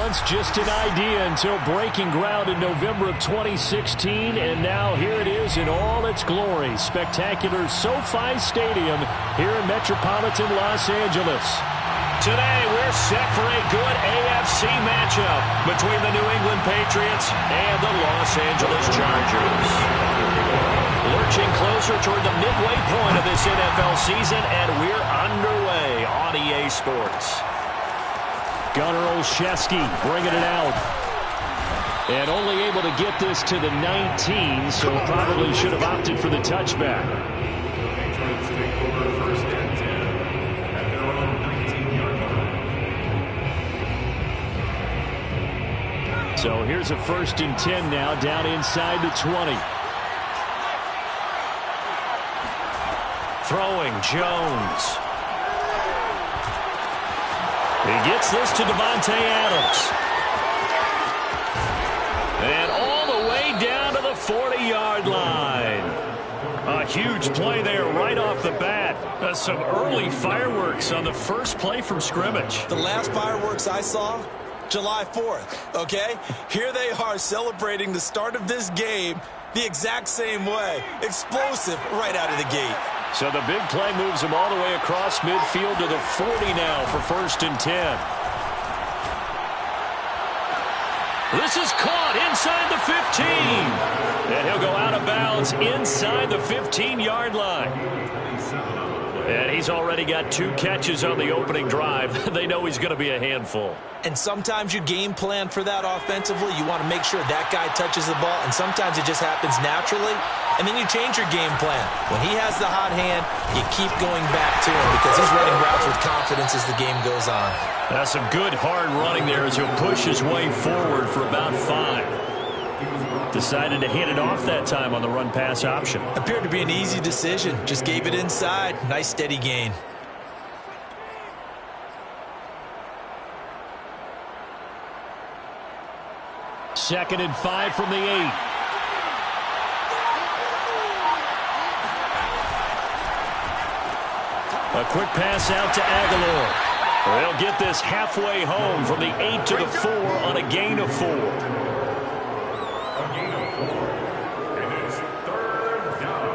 once just an idea until breaking ground in November of 2016, and now here it is in all its glory. Spectacular SoFi Stadium here in metropolitan Los Angeles. Today, we're set for a good AFC matchup between the New England Patriots and the Los Angeles Chargers. Lurching closer toward the midway point of this NFL season, and we're underway on EA Sports. Gunnar Olszewski bringing it out. And only able to get this to the 19, so probably should have opted for the touchback. Patriots take over first and 10 at their own 19-yard line. So here's a first and 10 now, down inside the 20. Throwing Jones. He gets this to Davante Adams. And all the way down to the 40-yard line. A huge play there right off the bat. Some early fireworks on the first play from scrimmage. The last fireworks I saw, July 4th, okay? Here they are celebrating the start of this game the exact same way. Explosive right out of the gate. So the big play moves him all the way across midfield to the 40 now for first and 10. This is caught inside the 15. And he'll go out of bounds inside the 15-yard line. And he's already got 2 catches on the opening drive. They know he's going to be a handful. And sometimes you game plan for that offensively. You want to make sure that guy touches the ball, and sometimes it just happens naturally. And then you change your game plan. When he has the hot hand, you keep going back to him because he's running routes with confidence as the game goes on. That's some good hard running there as he'll push his way forward for about 5. Decided to hand it off that time on the run-pass option. Appeared to be an easy decision. Just gave it inside. Nice steady gain. Second and 5 from the 8. A quick pass out to Aguilar. They'll get this halfway home from the 8 to the 4 on a gain of 4. A gain of 4. And it's third down.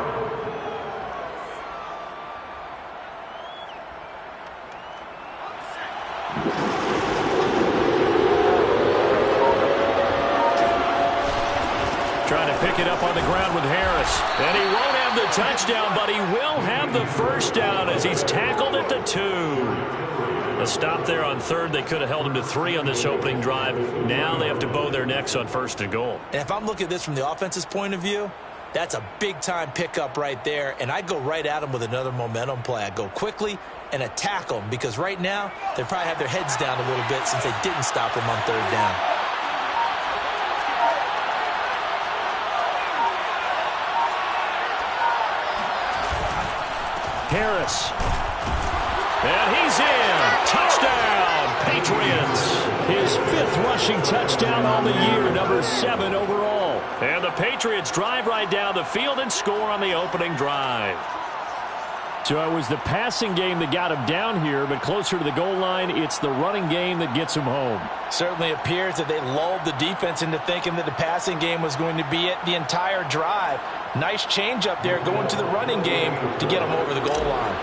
Trying to pick it up on the ground with Harris. And he won't have the touchdown, but he will have the first down as he's tackled at the 2. A stop there on third. They could have held him to 3 on this opening drive. Now they have to bow their necks on first and goal. And if I'm looking at this from the offense's point of view, that's a big-time pickup right there. And I go right at him with another momentum play. I go quickly and attack them because right now they probably have their heads down a little bit since they didn't stop him on third down. Harris. And he's in. Touchdown, Patriots. His 5th rushing touchdown on the year, number 7 overall. And the Patriots drive right down the field and score on the opening drive. So it was the passing game that got him down here, but closer to the goal line, it's the running game that gets him home. Certainly appears that they lulled the defense into thinking that the passing game was going to be it the entire drive. Nice change up there going to the running game to get him over the goal line.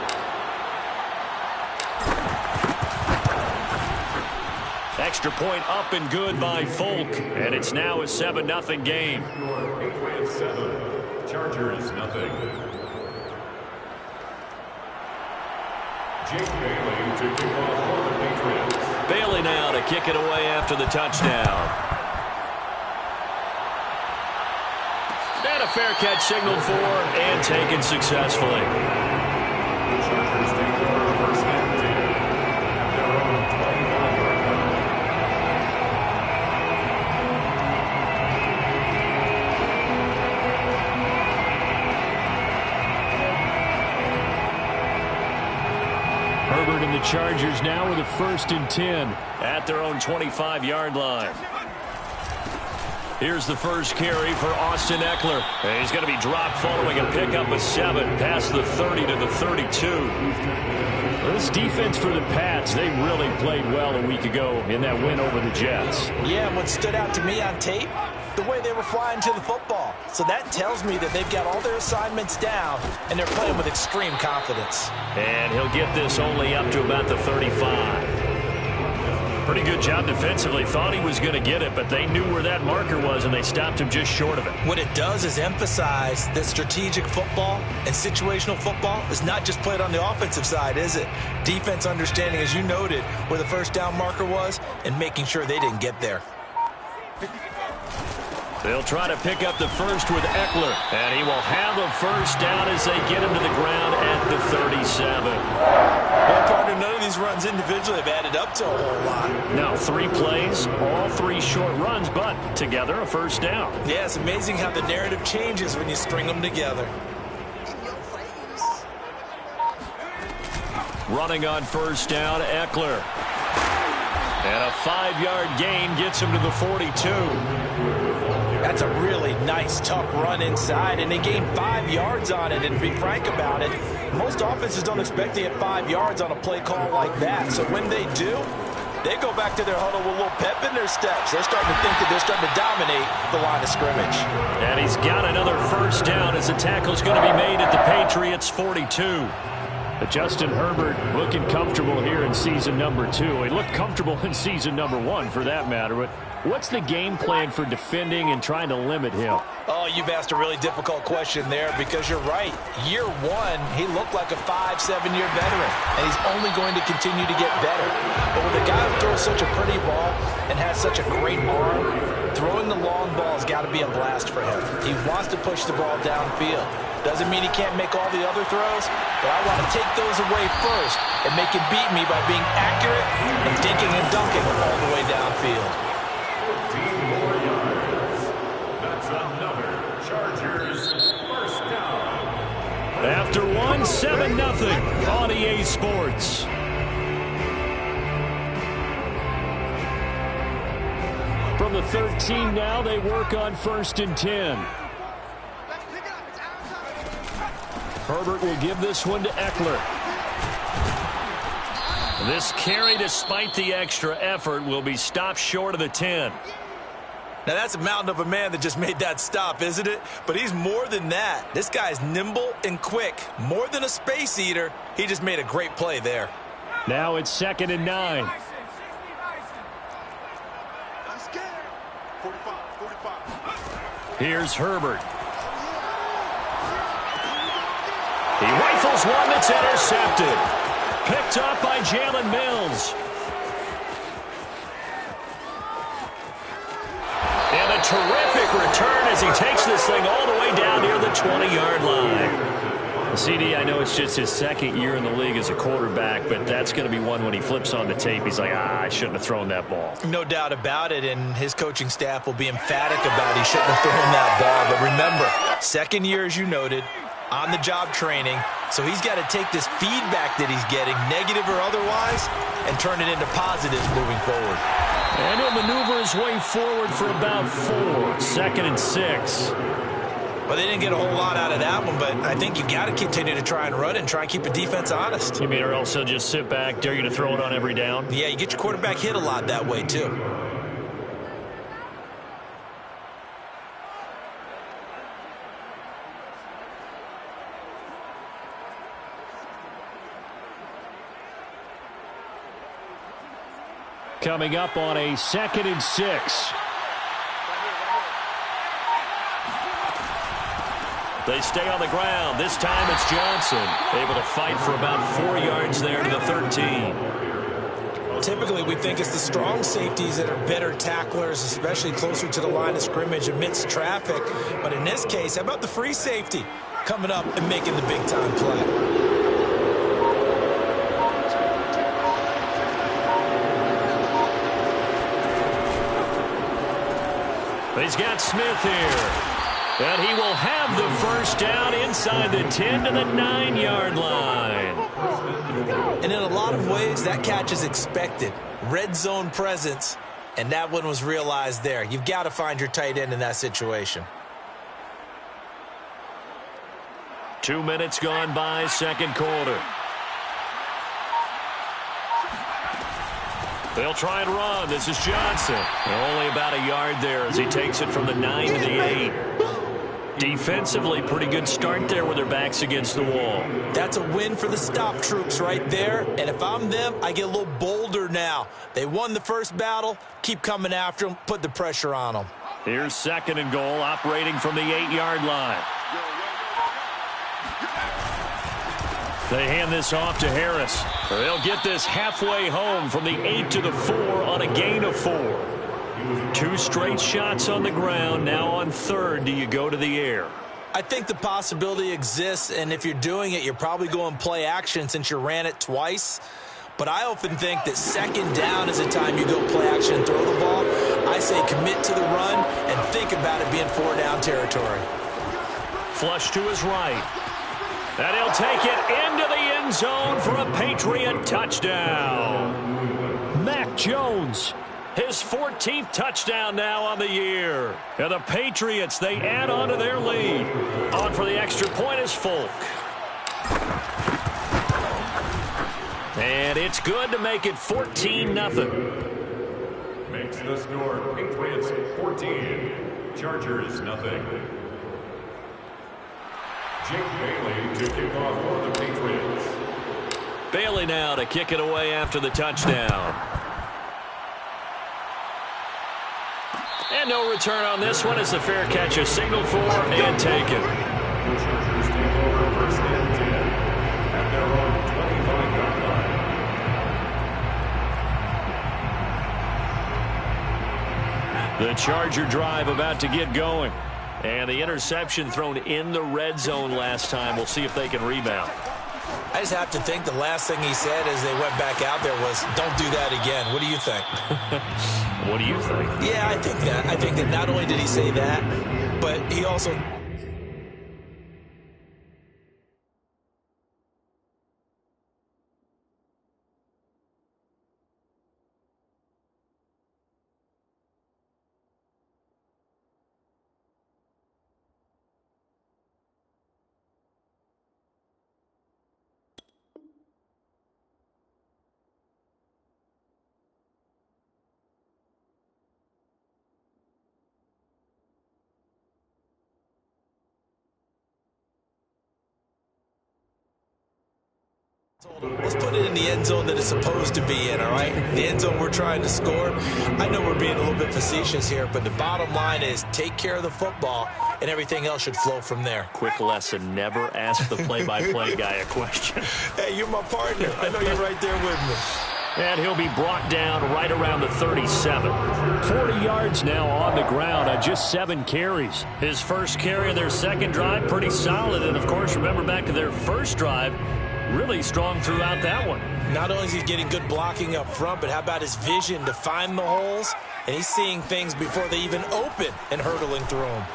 Extra point up and good by Folk, and it's now a 7-0 game. Patriots 7, Chargers nothing. Jake Bailey to kick off for the Patriots. Bailey now to kick it away after the touchdown. And a fair catch signaled for and taken successfully. The Chargers take over first and 10 at their own 25-yard line. Herbert and the Chargers now with a first and 10 at their own 25-yard line. Here's the first carry for Austin Eckler. And he's going to be dropped following a pickup of 7 past the 30 to the 32. This defense for the Pats, they really played well a week ago in that win over the Jets. Yeah, what stood out to me on tape, the way they were flying to the football. So that tells me that they've got all their assignments down, and they're playing with extreme confidence. And he'll get this only up to about the 35. Pretty good job defensively. Thought he was going to get it, but they knew where that marker was, and they stopped him just short of it. What it does is emphasize that strategic football and situational football is not just played on the offensive side, is it? Defense understanding, as you noted, where the first down marker was and making sure they didn't get there. They'll try to pick up the first with Eckler, and he will have a first down as they get him to the ground at the 37. Well, partner, none of these runs individually have added up to a whole lot. Now, 3 plays, all 3 short runs, but together a first down. Yeah, it's amazing how the narrative changes when you string them together. Running on first down, Eckler. And a 5-yard gain gets him to the 42. That's a really nice, tough run inside, and they gained 5 yards on it. And to be frank about it, most offenses don't expect to get 5 yards on a play call like that. So when they do, they go back to their huddle with a little pep in their steps. They're starting to think that they're starting to dominate the line of scrimmage. And he's got another first down as the tackle's going to be made at the Patriots' 42. But Justin Herbert looking comfortable here in season number 2. He looked comfortable in season number 1 for that matter. But what's the game plan for defending and trying to limit him? Oh, you've asked a really difficult question there because you're right. Year 1, he looked like a 5-7-year veteran, and he's only going to continue to get better. But with a guy who throws such a pretty ball and has such a great arm, throwing the long ball has got to be a blast for him. He wants to push the ball downfield. Doesn't mean he can't make all the other throws, but I want to take those away first and make him beat me by being accurate and dinking and dunking all the way downfield. 14 more yards. That's another Chargers first down. After 1, 7-0 on EA Sports. From the 13 now, they work on 1st and 10. Herbert will give this one to Eckler. This carry, despite the extra effort, will be stopped short of the 10. Now, that's a mountain of a man that just made that stop, isn't it? But he's more than that. This guy's nimble and quick. More than a space eater, he just made a great play there. Now it's 2nd and 9. Here's Herbert. He rifles one that's intercepted. Picked up by Jalen Mills. And a terrific return as he takes this thing all the way down near the 20-yard line. CD, I know it's just his 2nd year in the league as a quarterback, but that's going to be one when he flips on the tape. He's like, I shouldn't have thrown that ball. No doubt about it, and his coaching staff will be emphatic about he shouldn't have thrown that ball. But remember, 2nd year, as you noted, on-the-job training, so he's got to take this feedback that he's getting, negative or otherwise, and turn it into positives moving forward. And he'll maneuver his way forward for about 4. 2nd and 6. Well, they didn't get a whole lot out of that one, but I think you got to continue to try and run and try and keep the defense honest. You mean, or else he'll just sit back, dare you to throw it on every down? Yeah, you get your quarterback hit a lot that way, too. Coming up on a 2nd and 6. They stay on the ground. This time it's Johnson, able to fight for about 4 yards there to the 13. Typically, we think it's the strong safeties that are better tacklers, especially closer to the line of scrimmage amidst traffic. But in this case, how about the free safety coming up and making the big-time play? He's got Smith here. And he will have the first down inside the 10 to the 9-yard line. And in a lot of ways, that catch is expected. Red zone presence. And that one was realized there. You've got to find your tight end in that situation. 2 minutes gone by, second quarter. They'll try and run. This is Johnson. Only about a yard there as he takes it from the 9 to the 8. Defensively, pretty good start there with their backs against the wall. That's a win for the stop troops right there. And if I'm them, I get a little bolder now. They won the first battle. Keep coming after them. Put the pressure on them. Here's second and goal, operating from the 8-yard line. They hand this off to Harris. They'll get this halfway home from the 8 to the 4 on a gain of 4. 2 straight shots on the ground. Now on third, do you go to the air? I think the possibility exists, and if you're doing it, you're probably going play action since you ran it twice. But I often think that second down is the time you go play action and throw the ball. I say commit to the run and think about it being 4-down territory. Flush to his right. And he'll take it into the end zone for a Patriot touchdown. Mac Jones, his 14th touchdown now on the year. And the Patriots, they add on to their lead. On for the extra point is Folk. And it's good to make it 14-0. Makes the score Patriots 14, Chargers nothing. Jake Bailey to kick off for the Patriots. Bailey now to kick it away after the touchdown. And no return on this one as the fair catch is signaled for and taken. The Chargers take over first and 10 at their own 25-yard line. The Charger drive about to get going. And the interception thrown in the red zone last time. We'll see if they can rebound. I just have to think the last thing he said as they went back out there was, don't do that again. What do you think? What do you think? Yeah, I think that. I think that not only did he say that, but he also... Let's put it in the end zone that it's supposed to be in, all right? The end zone we're trying to score. I know we're being a little bit facetious here, but the bottom line is take care of the football, and everything else should flow from there. Quick lesson, never ask the play-by-play guy a question. Hey, you're my partner. I know you're right there with me. And he'll be brought down right around the 37. 40 yards now on the ground on just 7 carries. His first carry of their second drive, pretty solid. And, of course, remember back to their first drive, really strong throughout that one. Not only is he getting good blocking up front, but how about his vision to find the holes? And he's seeing things before they even open and hurdling through them.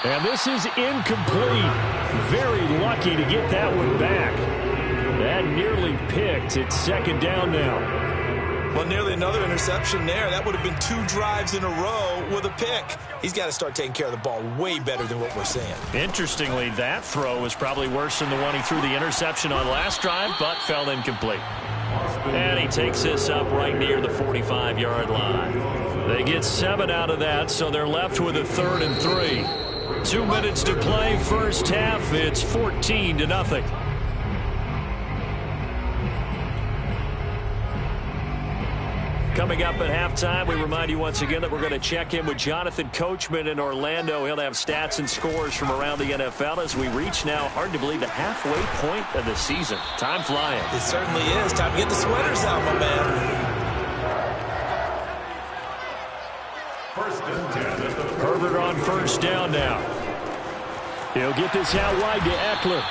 And this is incomplete. Very lucky to get that one back. That nearly picked. It's second down now. Well, nearly another interception there. That would have been 2 drives in a row with a pick. He's got to start taking care of the ball way better than what we're seeing. Interestingly, that throw was probably worse than the one he threw the interception on last drive, but fell incomplete. And he takes this up right near the 45-yard line. They get 7 out of that, so they're left with a 3rd and 3. 2 minutes to play, first half. It's 14-0. Coming up at halftime, we remind you once again that we're going to check in with Jonathan Coachman in Orlando. He'll have stats and scores from around the NFL as we reach now, hard to believe, the halfway point of the season. Time flying. It certainly is. Time to get the sweaters out, my man. First and 10 at the Herbert on first down now. He'll get this out wide to Eckler.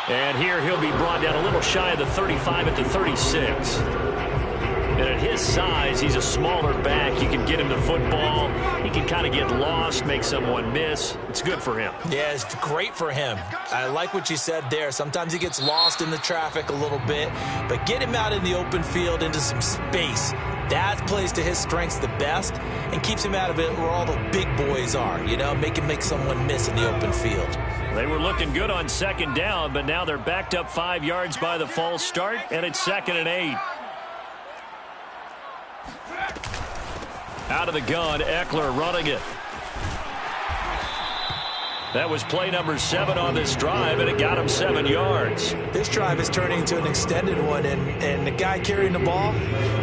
And here he'll be brought down a little shy of the 35 at the 36. And at his size, he's a smaller back. You can get him the football. He can kind of get lost, make someone miss. It's good for him. Yeah, it's great for him. I like what you said there. Sometimes he gets lost in the traffic a little bit, but get him out in the open field into some space. That plays to his strengths the best and keeps him out of it where all the big boys are, you know, make someone miss in the open field. They were looking good on second down, but now they're backed up 5 yards by the false start, and it's 2nd and 8. Out of the gun, Eckler running it. That was play number 7 on this drive, and it got him 7 yards. This drive is turning into an extended one, and the guy carrying the ball,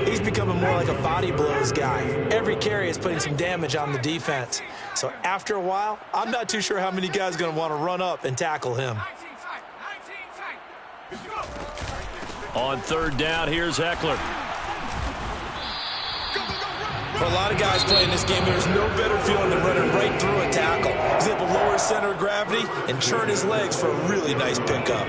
he's becoming more like a body blows guy. Every carry is putting some damage on the defense. So after a while, I'm not too sure how many guys are going to want to run up and tackle him. On 3rd down, here's Eckler. For a lot of guys playing this game, there's no better feeling than running right through a tackle. He's able to lower his center of gravity and churn his legs for a really nice pickup.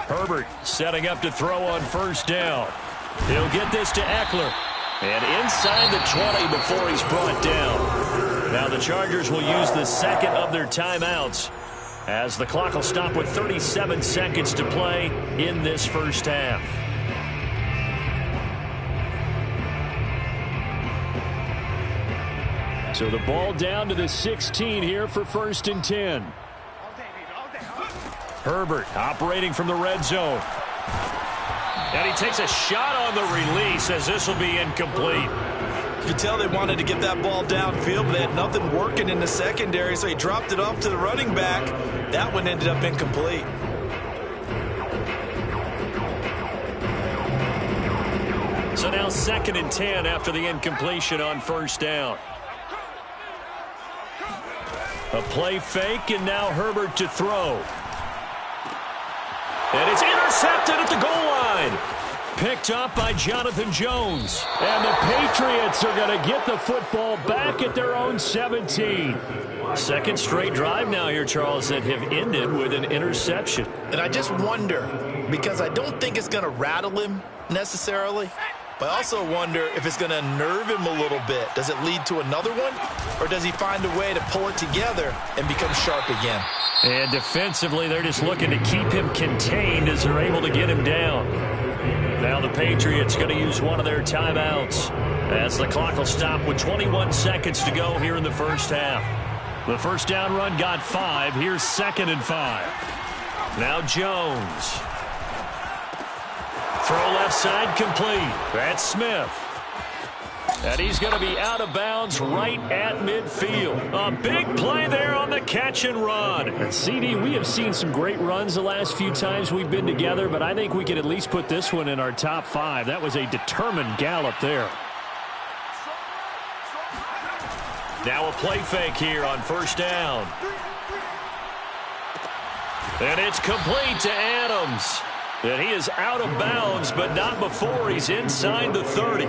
Herbert setting up to throw on 1st down. He'll get this to Eckler. And inside the 20 before he's brought down. Now the Chargers will use the 2nd of their timeouts, as the clock will stop with 37 seconds to play in this first half. So the ball down to the 16 here for 1st and 10. Herbert operating from the red zone. And he takes a shot on the release as this will be incomplete. You could tell they wanted to get that ball downfield, but they had nothing working in the secondary, so he dropped it off to the running back. That one ended up incomplete. So now 2nd and 10 after the incompletion on 1st down. A play fake, and now Herbert to throw. And it's intercepted at the goal line. Picked up by Jonathan Jones. And the Patriots are going to get the football back at their own 17. 2nd straight drive now here, Charles, that have ended with an interception. And I just wonder, because I don't think it's going to rattle him necessarily, but I also wonder if it's going to nerve him a little bit. Does it lead to another one, or does he find a way to pull it together and become sharp again? And defensively, they're just looking to keep him contained as they're able to get him down. Now the Patriots going to use one of their timeouts as the clock will stop with 21 seconds to go here in the first half. The 1st down run got 5. Here's 2nd and 5. Now Jones. Throw left side complete. That's Smith. And he's going to be out of bounds right at midfield. A big play there on the catch and run. And CD, we have seen some great runs the last few times we've been together, but I think we could at least put this one in our top 5. That was a determined gallop there. Now a play fake here on 1st down. And it's complete to Adams. And he is out of bounds, but not before he's inside the 30.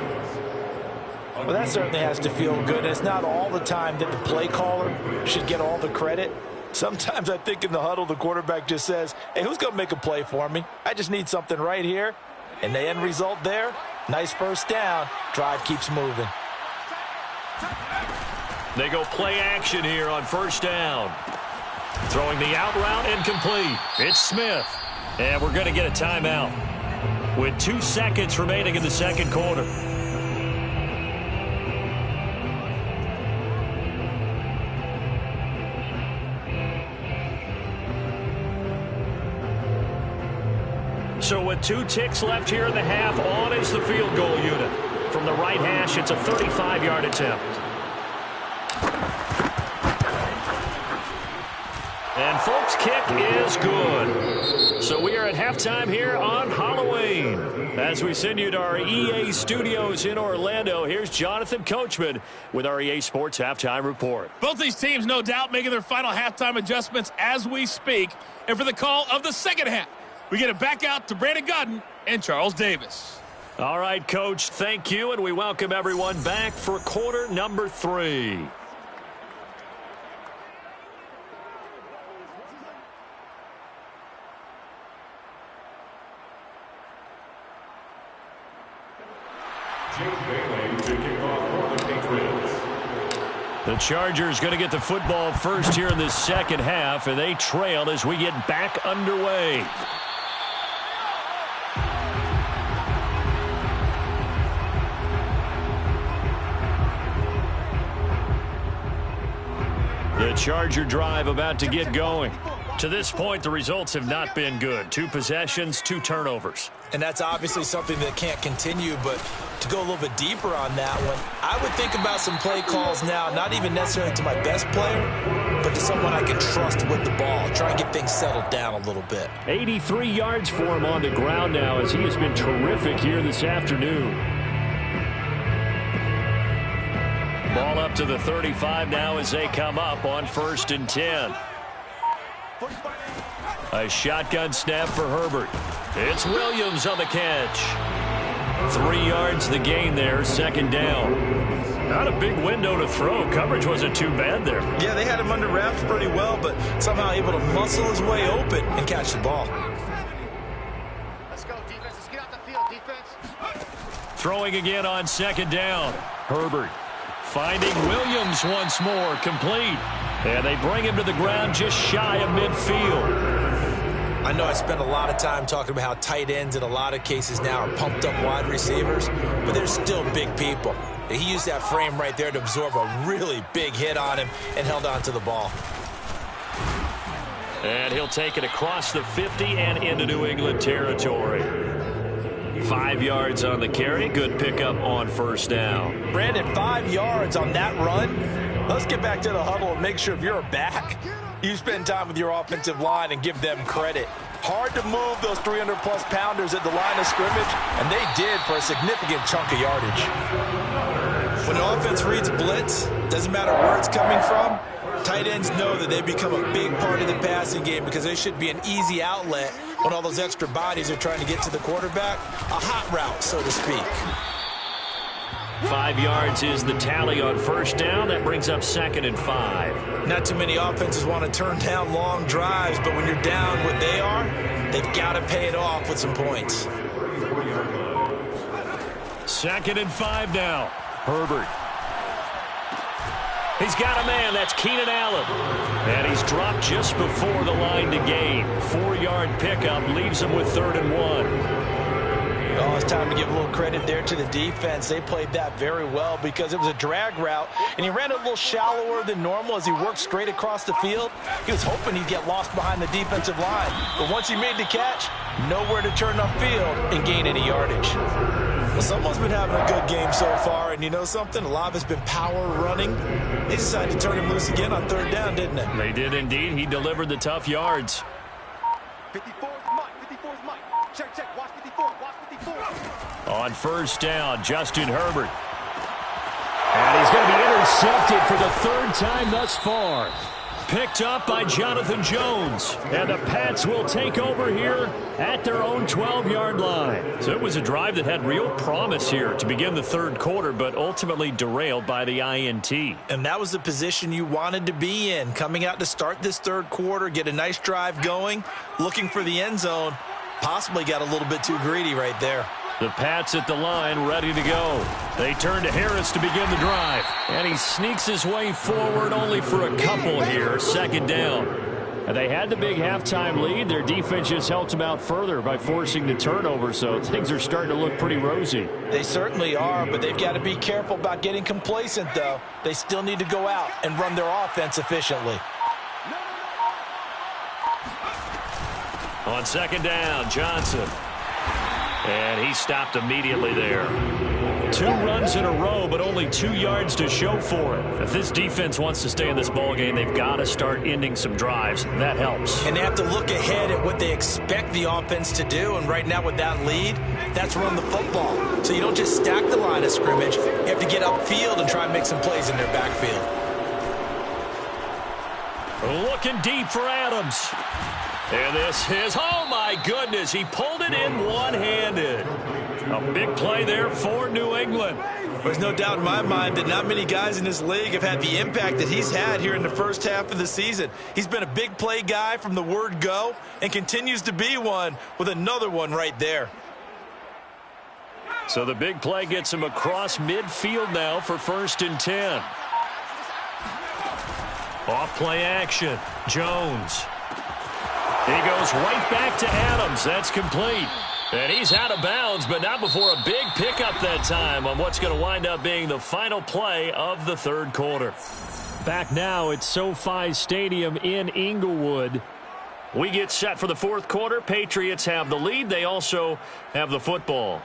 Well, that certainly has to feel good. It's not all the time that the play caller should get all the credit. Sometimes I think in the huddle, the quarterback just says, hey, who's going to make a play for me? I just need something right here. And the end result there, nice 1st down. Drive keeps moving. They go play action here on 1st down. Throwing the out route incomplete. It's Smith. And we're going to get a timeout with 2 seconds remaining in the 2nd quarter. So with 2 ticks left here in the half, on is the field goal unit. From the right hash, it's a 35-yard attempt. And folks, kick is good. So we are at halftime here on Halloween. As we send you to our EA studios in Orlando, here's Jonathan Coachman with our EA Sports Halftime Report. Both these teams, no doubt, making their final halftime adjustments as we speak. And for the call of the 2nd half, we get it back out to Brandon Godden and Charles Davis. All right, Coach, thank you, and we welcome everyone back for quarter number 3. Jim Bailey to kick off for the Patriots. The Chargers going to get the football first here in the second half, and they trail as we get back underway. The Charger drive about to get going. To this point, the results have not been good. 2 possessions, 2 turnovers. And that's obviously something that can't continue, but to go a little bit deeper on that one, I would think about some play calls now, not even necessarily to my best player, but to someone I can trust with the ball. Try and get things settled down a little bit. 83 yards for him on the ground now as he has been terrific here this afternoon. Ball up to the 35 now as they come up on 1st and 10. A shotgun snap for Herbert. It's Williams on the catch. 3 yards the gain there, 2nd down. Not a big window to throw. Coverage wasn't too bad there. Yeah, they had him under wraps pretty well, but somehow able to muscle his way open and catch the ball. Let's go, defense. Let's get out the field, defense. Throwing again on 2nd down. Herbert finding Williams once more, complete. And they bring him to the ground just shy of midfield. I know I spent a lot of time talking about how tight ends in a lot of cases now are pumped up wide receivers, but they're still big people. He used that frame right there to absorb a really big hit on him and held on to the ball. And he'll take it across the 50 and into New England territory. 5 yards on the carry. Good pickup on 1st down. Brandon, 5 yards on that run. Let's get back to the huddle and make sure if you're a back, you spend time with your offensive line and give them credit. Hard to move those 300-plus pounders at the line of scrimmage, and they did for a significant chunk of yardage. When an offense reads blitz, doesn't matter where it's coming from, tight ends know that they become a big part of the passing game because they should be an easy outlet when all those extra bodies are trying to get to the quarterback. A hot route, so to speak. 5 yards is the tally on 1st down. That brings up 2nd and 5. Not too many offenses want to turn down long drives, but when you're down what they are, they've got to pay it off with some points. 2nd and 5 now. Herbert. He's got a man. That's Keenan Allen. And he's dropped just before the line to gain. 4-yard pickup leaves him with 3rd and 1. Oh, it's time to give a little credit there to the defense. They played that very well because it was a drag route, and he ran a little shallower than normal as he worked straight across the field. He was hoping he'd get lost behind the defensive line, but once he made the catch, nowhere to turn upfield and gain any yardage. Well, someone's been having a good game so far, and you know something? A lot of it's been power running. They decided to turn him loose again on 3rd down, didn't they? They did indeed. He delivered the tough yards. 54's Mike. 54's Mike. Check, check. Watch 54. Watch 54. On 1st down, Justin Herbert. And he's going to be intercepted for the 3rd time thus far. Picked up by Jonathan Jones. And the Pats will take over here at their own 12-yard line. So it was a drive that had real promise here to begin the 3rd quarter, but ultimately derailed by the INT. And that was the position you wanted to be in, coming out to start this 3rd quarter, get a nice drive going, looking for the end zone. Possibly got a little bit too greedy right there. The Pats at the line, ready to go. They turn to Harris to begin the drive. And he sneaks his way forward only for a couple here. 2nd down. And they had the big halftime lead. Their defense just helped them out further by forcing the turnover, so things are starting to look pretty rosy. They certainly are, but they've got to be careful about getting complacent, though. They still need to go out and run their offense efficiently. On 2nd down, Johnson. And he stopped immediately there. 2 runs in a row, but only 2 yards to show for it. If this defense wants to stay in this ballgame, they've got to start ending some drives. That helps. And they have to look ahead at what they expect the offense to do. And right now with that lead, that's run the football. So you don't just stack the line of scrimmage. You have to get upfield and try and make some plays in their backfield. Looking deep for Adams. And this is, oh my goodness, he pulled it in one-handed. A big play there for New England. There's no doubt in my mind that not many guys in this league have had the impact that he's had here in the first half of the season. He's been a big play guy from the word go and continues to be one with another one right there. So the big play gets him across midfield now for 1st and 10. Off play action. Jones. He goes right back to Adams. That's complete. And he's out of bounds, but not before a big pickup that time on what's going to wind up being the final play of the third quarter. Back now at SoFi Stadium in Inglewood. We get set for the fourth quarter. Patriots have the lead. They also have the football.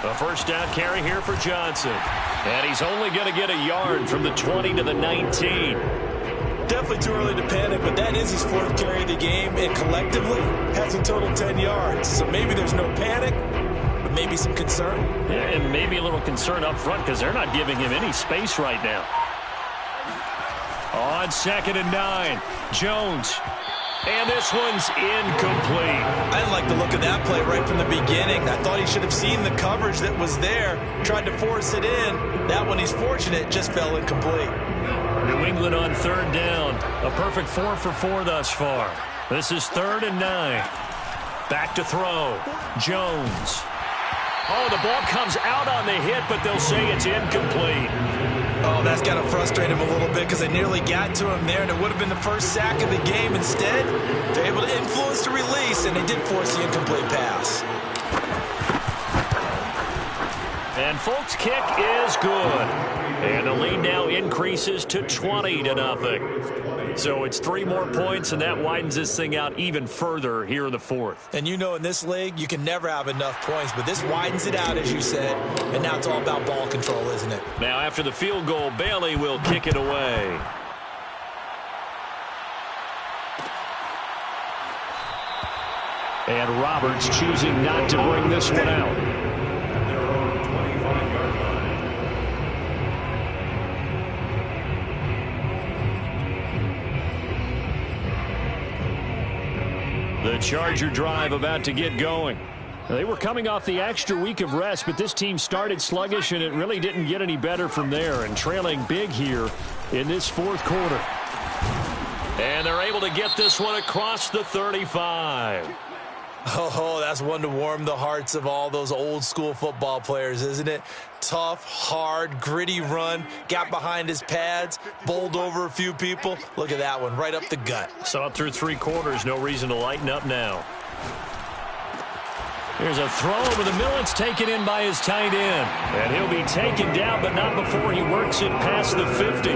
A first down carry here for Johnson. And he's only going to get a yard from the 20 to the 19. Definitely too early to panic, but that is his fourth carry of the game, and collectively has a total 10 yards. So maybe there's no panic, but maybe some concern. Yeah, and maybe a little concern up front because they're not giving him any space right now. On 2nd and 9, Jones. And this one's incomplete. I didn't like the look of that play right from the beginning. I thought he should have seen the coverage that was there, tried to force it in. That one, he's fortunate, just fell incomplete. New England on 3rd down. A perfect 4 for 4 thus far. This is 3rd and 9. Back to throw. Jones. Oh, the ball comes out on the hit, but they'll say it's incomplete. Oh, that's got to frustrate him a little bit because they nearly got to him there, and it would have been the first sack of the game. Instead, they're able to influence the release, and they did force the incomplete pass. And Folk's kick is good. And the lead now increases to 20-0. So it's 3 more points, and that widens this thing out even further here in the fourth. And you know in this league, you can never have enough points, but this widens it out, as you said, and now it's all about ball control, isn't it? Now after the field goal, Bailey will kick it away. And Roberts choosing not to bring this one out. The Charger drive about to get going. They were coming off the extra week of rest, but this team started sluggish, and it really didn't get any better from there, and trailing big here in this fourth quarter. And they're able to get this one across the 35. Oh, that's one to warm the hearts of all those old school football players, isn't it? Tough, hard, gritty run, got behind his pads, bowled over a few people. Look at that one, right up the gut. Saw it through 3 quarters, no reason to lighten up now. Here's a throw over the middle. It's taken in by his tight end. And he'll be taken down, but not before he works it past the 50.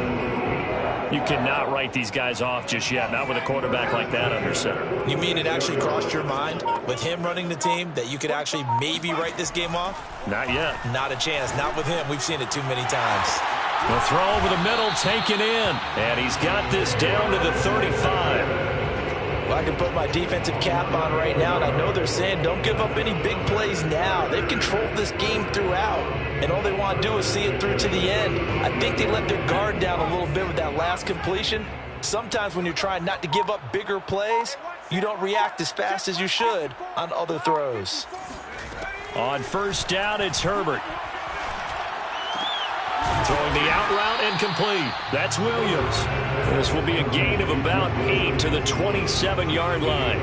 You cannot write these guys off just yet, not with a quarterback like that under center. You mean it actually crossed your mind with him running the team that you could actually maybe write this game off? Not yet. Not a chance. Not with him. We've seen it too many times. The throw over the middle taken in. And he's got this down to the 35. Well, I can put my defensive cap on right now, and I know they're saying don't give up any big plays now. They've controlled this game throughout, and all they want to do is see it through to the end. I think they let their guard down a little bit with that last completion. Sometimes when you're trying not to give up bigger plays, you don't react as fast as you should on other throws. On first down, it's Herbert. Throwing the out route and complete. That's Williams. This will be a gain of about 8 to the 27-yard line.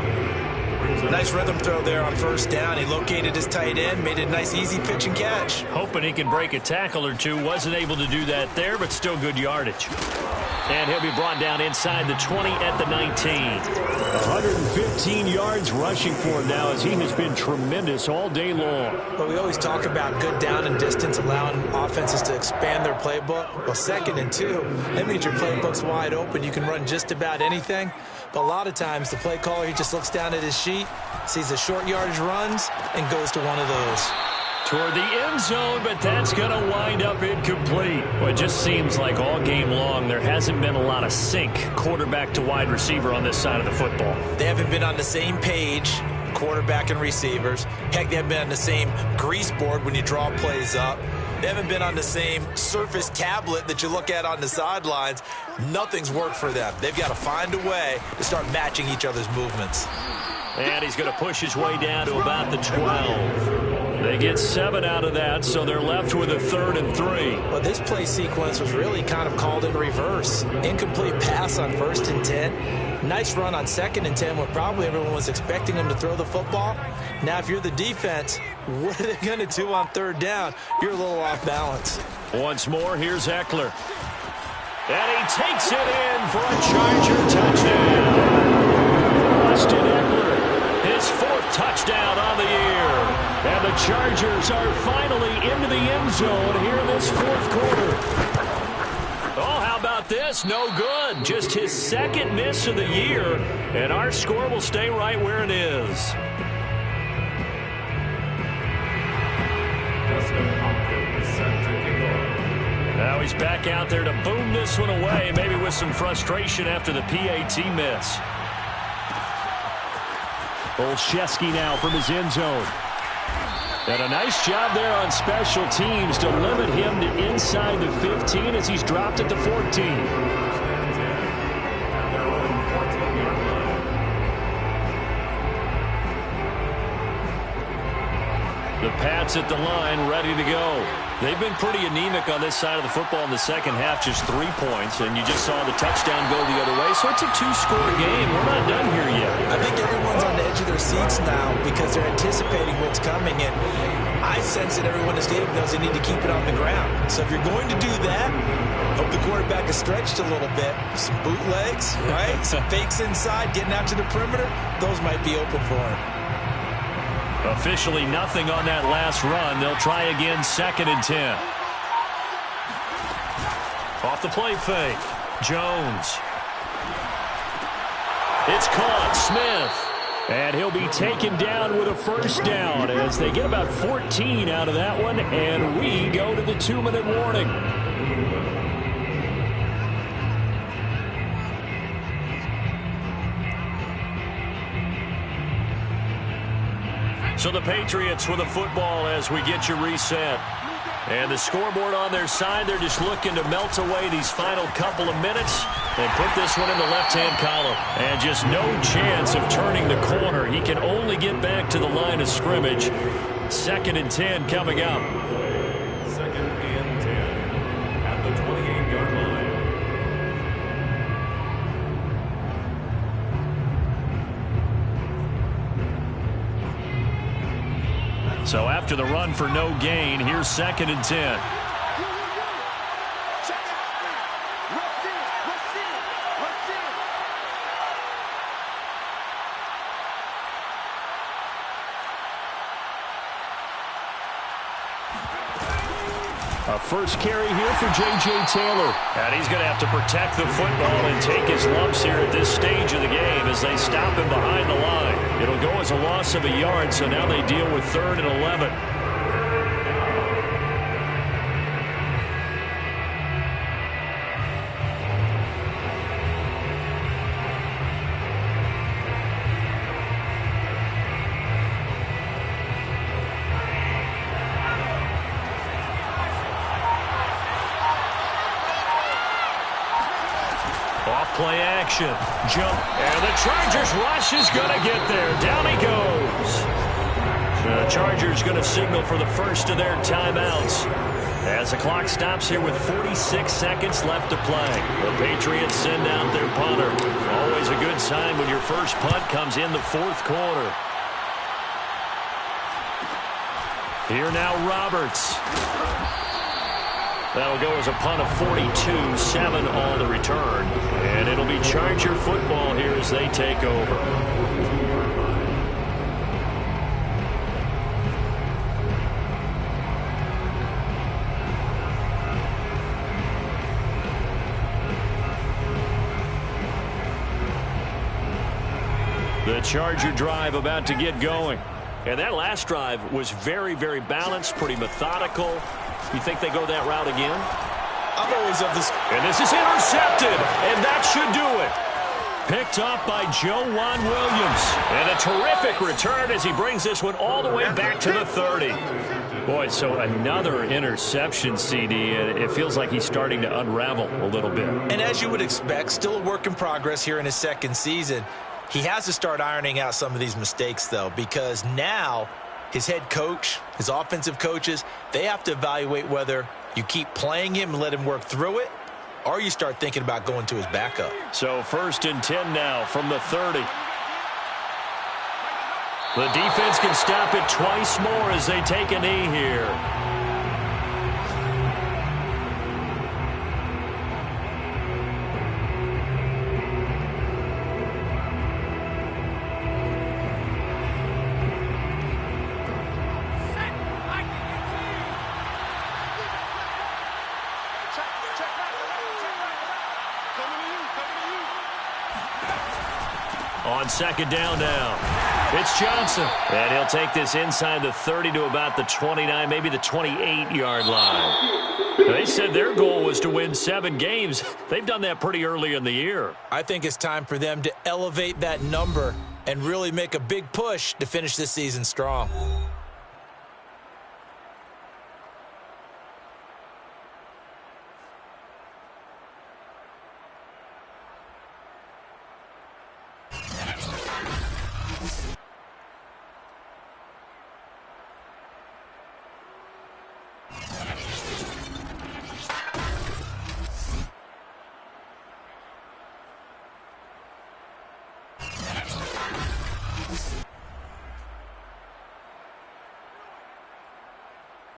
Nice rhythm throw there on first down. He located his tight end, made a nice easy pitch and catch. Hoping he can break a tackle or two. Wasn't able to do that there, but still good yardage. And he'll be brought down inside the 20 at the 19. 115 yards rushing for him now as he has been tremendous all day long. But we always talk about good down and distance, allowing offenses to expand their playbook. Well, 2nd and 2, that means your playbook's wide open. You can run just about anything. But a lot of times the play caller, he just looks down at his sheet, sees the short yardage runs, and goes to one of those. Toward the end zone, but that's going to wind up incomplete. Well, it just seems like all game long there hasn't been a lot of sync quarterback to wide receiver on this side of the football. They haven't been on the same page, quarterback and receivers. Heck, they haven't been on the same grease board when you draw plays up. They haven't been on the same Surface tablet that you look at on the sidelines. Nothing's worked for them. They've got to find a way to start matching each other's movements. And he's going to push his way down to about the 12. They get 7 out of that, so they're left with a 3rd and 3. Well, this play sequence was really kind of called in reverse. Incomplete pass on 1st and 10. Nice run on 2nd and 10 when probably everyone was expecting them to throw the football. Now, if you're the defense, what are they going to do on 3rd down? You're a little off balance. Once more, here's Eckler. And he takes it in for a Charger touchdown. Austin Eckler, his 4th touchdown on the year. And the Chargers are finally into the end zone here in this 4th quarter. Oh, how about this? No good. Just his 2nd miss of the year. And our score will stay right where it is. Now he's back out there to boom this one away, maybe with some frustration after the PAT miss. Olszewski now from his end zone. And a nice job there on special teams to limit him to inside the 15 as he's dropped at the 14. The Pats at the line, ready to go. They've been pretty anemic on this side of the football in the second half, just 3 points, and you just saw the touchdown go the other way. So it's a 2-score game. We're not done here yet. I think everyone's on the edge of their seats now because they're anticipating what's coming, and I sense that everyone in the stadium knows they need to keep it on the ground. So if you're going to do that, hope the quarterback is stretched a little bit. Some bootlegs, right? Some fakes inside, getting out to the perimeter. Those might be open for him. Officially nothing on that last run. They'll try again, 2nd and 10. Off the play fake. Jones. It's caught. Smith. And he'll be taken down with a 1st down as they get about 14 out of that one. And we go to the 2-minute warning. So the Patriots with the football as we get you reset. And the scoreboard on their side, they're just looking to melt away these final couple of minutes and put this one in the left-hand column. And just no chance of turning the corner. He can only get back to the line of scrimmage. 2nd and 10 coming up. 2nd and 10 at the 28-yard line. So after the run for no gain, here's 2nd and 10. A first carry here for J.J. Taylor. And he's going to have to protect the football and take his lumps here at this stage of the game as they stop him behind the line. It'll go as a loss of a yard, so now they deal with 3rd and 11. Play action. Jump. And the Chargers rush is going to get there. Down he goes. The Chargers going to signal for the first of their timeouts as the clock stops here with 46 seconds left to play. The Patriots send out their punter. Always a good sign when your first punt comes in the 4th quarter. Here now Roberts. That'll go as a punt of 42, 7 on the return. And it'll be Charger football here as they take over. The Charger drive about to get going. And that last drive was very, very balanced, pretty methodical. You think they go that route again? I'm always of this. And this is intercepted, and that should do it. Picked off by Juwan Williams. And a terrific return as he brings this one all the way back to the 30. Boy, so another interception, CD, and it feels like he's starting to unravel a little bit. And as you would expect, still a work in progress here in his 2nd season. He has to start ironing out some of these mistakes, though, because now his head coach His offensive coaches, they have to evaluate whether you keep playing him and let him work through it, or you start thinking about going to his backup. So 1st and 10 now from the 30. The defense can stop it twice more as they take a knee here. On 2nd down now, it's Johnson. And he'll take this inside the 30 to about the 29, maybe the 28-yard line. They said their goal was to win 7 games. They've done that pretty early in the year. I think it's time for them to elevate that number and really make a big push to finish this season strong.